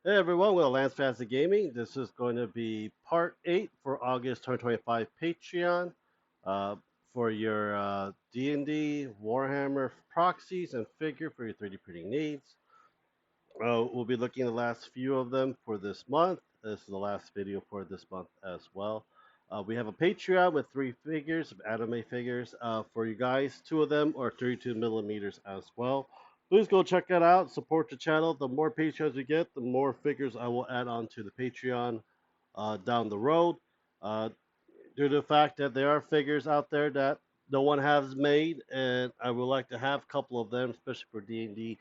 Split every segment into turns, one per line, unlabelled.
Hey everyone, welcome to Lance Fantasy Gaming. This is going to be part 8 for August 2025 Patreon uh, for your D&D, Warhammer proxies, and figure for your 3D printing needs. We'll be looking at the last few of them for this month. This is the last video for this month as well. We have a Patreon with 3 figures, anime figures for you guys. 2 of them are 32 millimeters as well. Please go check that out. Support the channel. The more Patreons we get, the more figures I will add on to the Patreon down the road. Uh, Due to the fact that there are figures out there that no one has made, and I would like to have a couple of them, especially for D&D,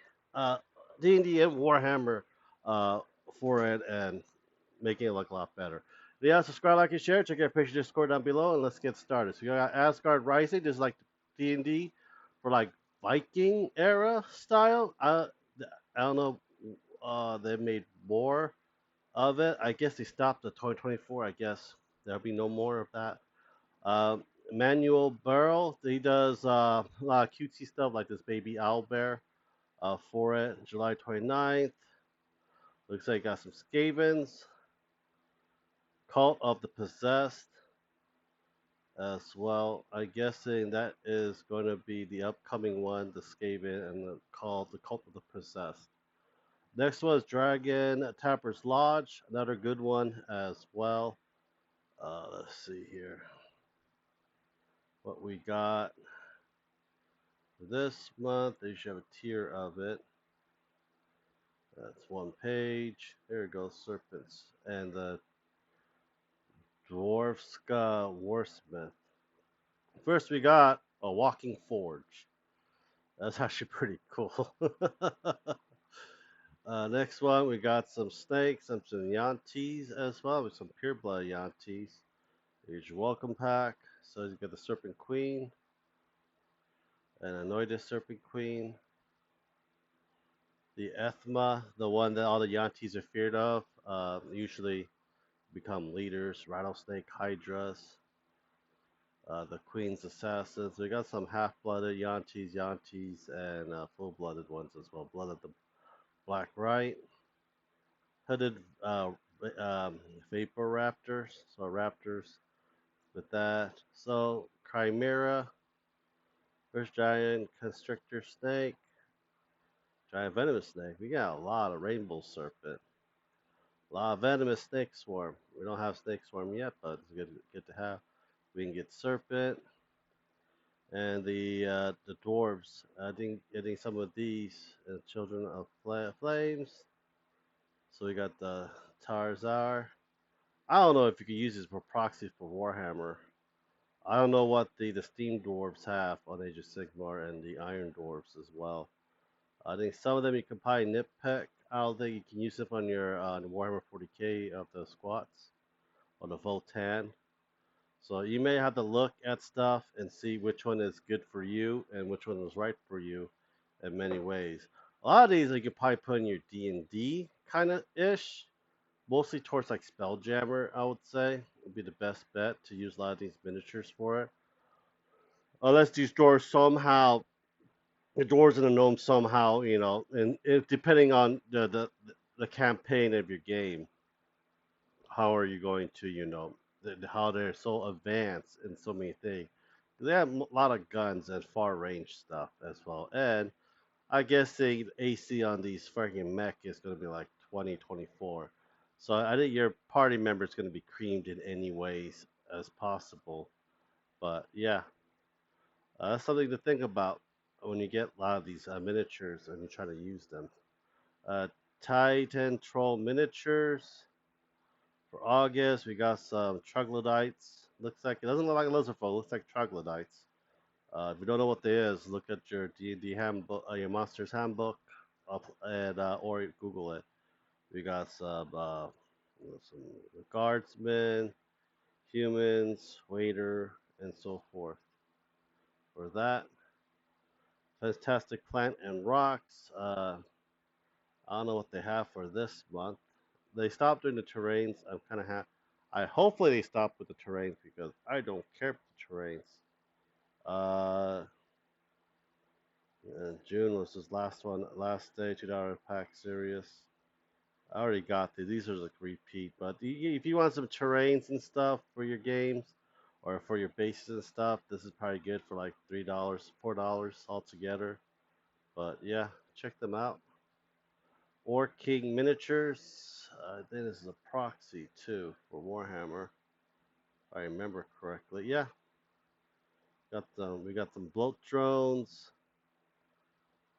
D&D and Warhammer uh, for it, and making it look a lot better. Yeah, subscribe, like, and share. Check out Patreon Discord down below, and let's get started. So you got Asgard Rising. This is like D&D for like Viking era style. I don't know. They made more of it. I guess they stopped at 2024. I guess there'll be no more of that. Manuel Burrell, he does a lot of cutesy stuff like this baby owl bear for it. July 29th. Looks like got some Skavens. Cult of the Possessed as well. I'm guessing that is going to be the upcoming one, the Skaven and the Cult of the Possessed. Next one is Dragon Tapper's Lodge, another good one as well. Let's see here what we got this month. They should have a tier of it. That's one page. There it goes, serpents and the Dwarfska Warsmith. First, we got a walking forge. That's actually pretty cool. Next one, we got some snakes, some Yantees as well, with some pureblood Yantees. Here's your welcome pack. So you got the Serpent Queen, and Anointed Serpent Queen, the Ethma, the one that all the Yantees are feared of, usually become leaders, Rattlesnake Hydras, the Queen's Assassins. We got some half-blooded Yantees, and full-blooded ones as well. Blood of the Black Right, hooded um, Vapor Raptors, so Raptors with that. So Chimera, first Giant Constrictor Snake, Giant Venomous Snake. We got a lot of Rainbow Serpent. A lot of Venomous Snake Swarm. We don't have Snake Swarm yet, but it's good to have. We can get Serpent, and the dwarves. I think getting some of these Children of Flames. So we got the Tarzar. I don't know if you can use this for proxy for Warhammer. I don't know what the Steam Dwarves have on Age of Sigmar and the Iron Dwarves as well. I think some of them you can probably nitpick. I don't think you can use them on your Warhammer 40k of the squats or the Votan. So you may have to look at stuff and see which one is good for you and which one is right for you in many ways. A lot of these you could probably put in your D&D kind of ish, mostly towards like Spelljammer. I would say would be the best bet to use a lot of these miniatures for it. Unless these dwarves somehow, the dwarves and the gnomes somehow, and if, depending on the campaign of your game, how are you going to, how they're so advanced in so many things. They have a lot of guns and far range stuff as well. And I guess the AC on these freaking mech is going to be like 20, 24. So I think your party member is going to be creamed in any ways as possible. But yeah, that's something to think about when you get a lot of these miniatures and you try to use them. Uh, Titan Troll miniatures. For August, we got some troglodytes. Looks like it doesn't look like a lizardfolk. It looks like troglodytes. If you don't know what they is, look at your D&D handbook, your monsters handbook, and or Google it. We got some guardsmen, humans, waiter, and so forth. For that, fantastic plant and rocks. I don't know what they have for this month. They stopped doing the terrains. I'm kind of happy. I hopefully they stop with the terrains because I don't care for the terrains. Uh, June was this last one, last day $2 pack series. I already got these. These are like repeat, but if you want some terrains and stuff for your games or for your bases and stuff, this is probably good for like $3, $4 altogether. But yeah, check them out. Orc King miniatures. I think this is a proxy too for Warhammer, if I remember correctly. Yeah, got them. We got some bloat drones.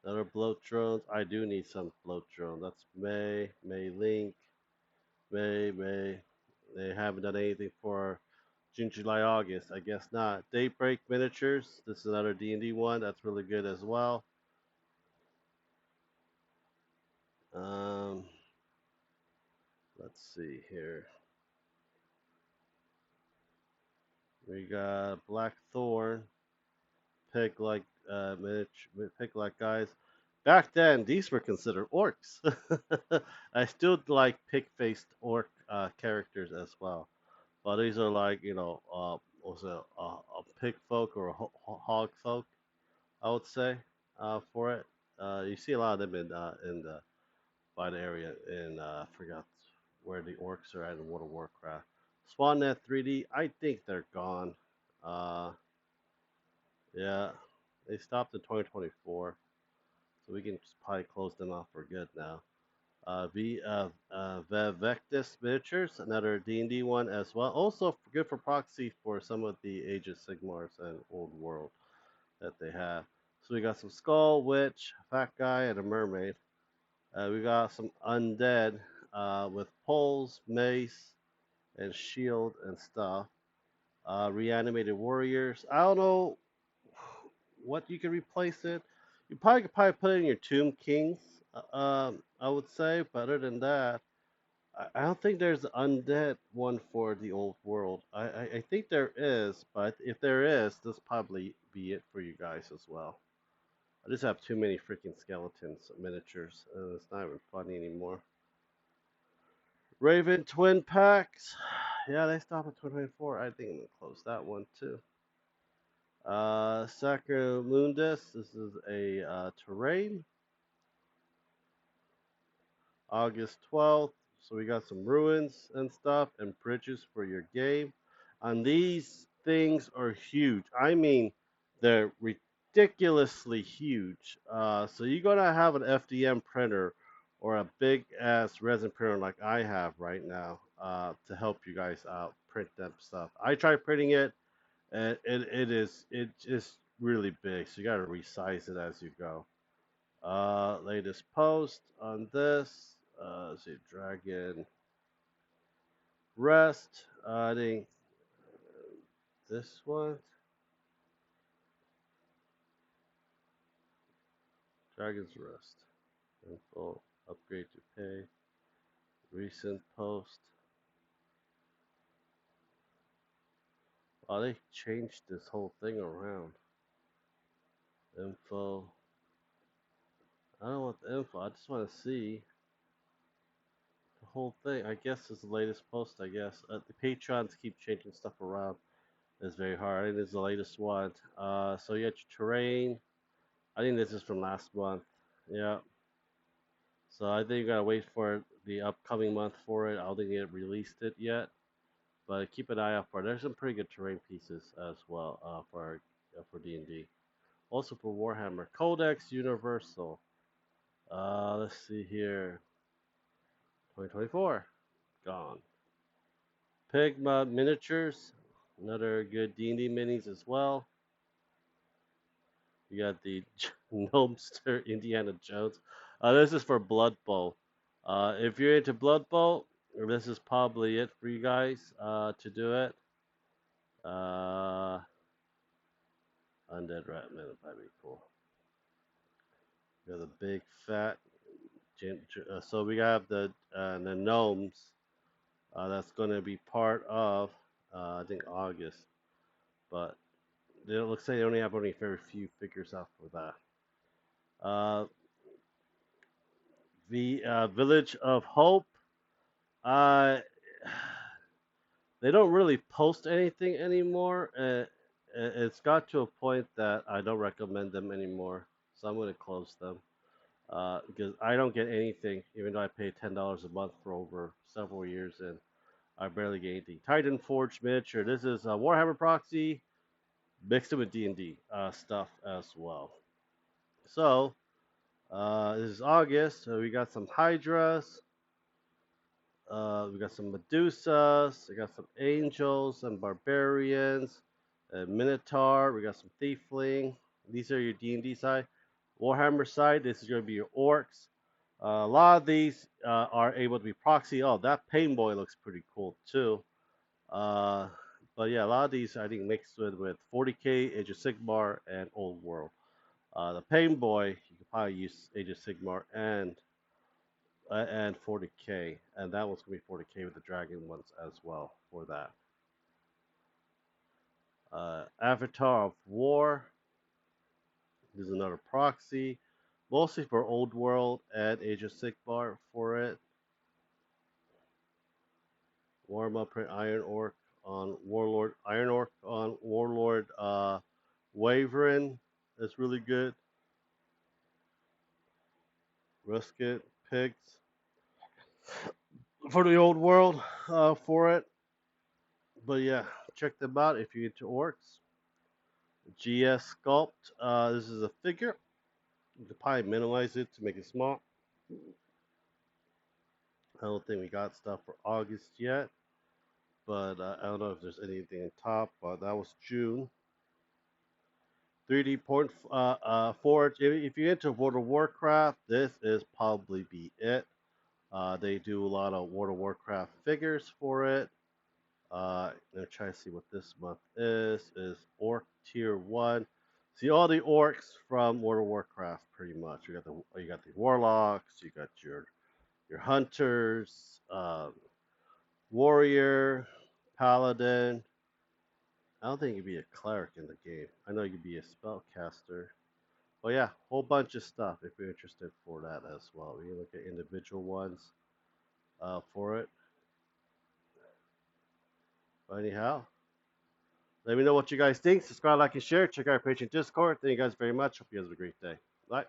Another bloat drones. I do need some bloat drone. That's May Link, May. They haven't done anything for June, July, August. I guess not. Daybreak miniatures. This is another D&D one. That's really good as well. Um, let's see here. We got Blackthorn, pig like pig like guys. Back then, these were considered orcs. I still like pig-faced orc characters as well. But these are like also a pig folk or a hog folk, I would say, for it. You see a lot of them in the by the area in I forgot where the orcs are at in World of Warcraft. SwanNet 3D, I think they're gone. Uh, yeah, they stopped in 2024, so we can just probably close them off for good now. Vectis Miniatures, another D&D one as well. Also good for proxy for some of the Age of Sigmars and Old World that they have. So we got some Skull, Witch, Fat Guy, and a Mermaid. We got some Undead with poles, mace, and shield and stuff. Reanimated Warriors. I don't know what you can replace it. You probably could probably put it in your Tomb Kings, I would say. But other than that, I don't think there's an undead one for the old world. I think there is, but if there is, this probably be it for you guys as well. I just have too many freaking skeletons miniatures, and it's not even funny anymore. Raven Twin Packs. Yeah, they stopped at 2024. I think I'm gonna close that one too. Sacramundus. This is a terrain. August 12th. So we got some ruins and stuff and bridges for your game. And these things are huge. I mean, they're ridiculously huge. So you're gonna have an FDM printer or a big ass resin printer like I have right now to help you guys out print them stuff. I tried printing it, and it's just really big. So you gotta resize it as you go. Latest post on this. Let's see, Dragon Rest. I think this one. Dragon's Rest. Info. Upgrade to pay. Recent post. Oh, they changed this whole thing around. Info. I don't want the info. I just want to see the whole thing. I guess it's the latest post. I guess the patrons keep changing stuff around. It's very hard. I think this is the latest one. So you got your terrain. I think this is from last month. Yeah. So I think you gotta wait for the upcoming month for it. I don't think they released it yet, but keep an eye out for it. There's some pretty good terrain pieces as well for D&D. Also for Warhammer Codex Universal. Let's see here. 2024, gone. Pigma miniatures, another good D&D minis as well. You got the Gnomester Indiana Jones. This is for Blood Bowl. If you're into Blood Bowl, this is probably it for you guys to do it. Undead Ratman would probably be cool. We got the big fat. So we have the gnomes. That's going to be part of I think August, but it looks like they only have very few figures out for that. The Village of Hope. Uh, they don't really post anything anymore. It's got to a point that I don't recommend them anymore, so I'm going to close them. because I don't get anything, even though I pay $10 a month for over several years, and I barely get anything. Titan Forge miniature. This is Warhammer Proxy mixed in with D&D stuff as well. So this is August. So we got some Hydras. We got some Medusas. We got some Angels, some Barbarians, a Minotaur. We got some Thiefling. These are your D&D side. Warhammer side, this is going to be your Orcs. A lot of these are able to be proxy. Oh, that Pain Boy looks pretty cool too. Uh, but yeah, a lot of these I think mixed with 40k, Age of Sigmar, and Old World. The Pain Boy, you could probably use Age of Sigmar and 40k, and that one's gonna be 40k with the dragon ones as well for that. Avatar of War. There's another proxy, mostly for Old World and Age of Sigmar for it. Warm up print Iron Orc on Warlord. Iron Orc on Warlord Wyvern. That's really good. Rusket Pigs for the Old World for it. But yeah, check them out if you're into orcs. GS Sculpt. This is a figure. You can probably minimize it to make it small. I don't think we got stuff for August yet, but I don't know if there's anything on top. That was June. 3D Port Forge. If you're into World of Warcraft, this is probably be it. They do a lot of World of Warcraft figures for it. I'm trying to see what this month is. Is Orc Tier 1. See all the orcs from World of Warcraft pretty much. You got the warlocks, you got your hunters, warrior, paladin. I don't think you'd be a cleric in the game. I know you'd be a spellcaster. But yeah, whole bunch of stuff if you're interested for that as well. We can look at individual ones for it. But anyhow, let me know what you guys think. Subscribe, like, and share. Check out our Patreon Discord. Thank you guys very much. Hope you guys have a great day. Bye.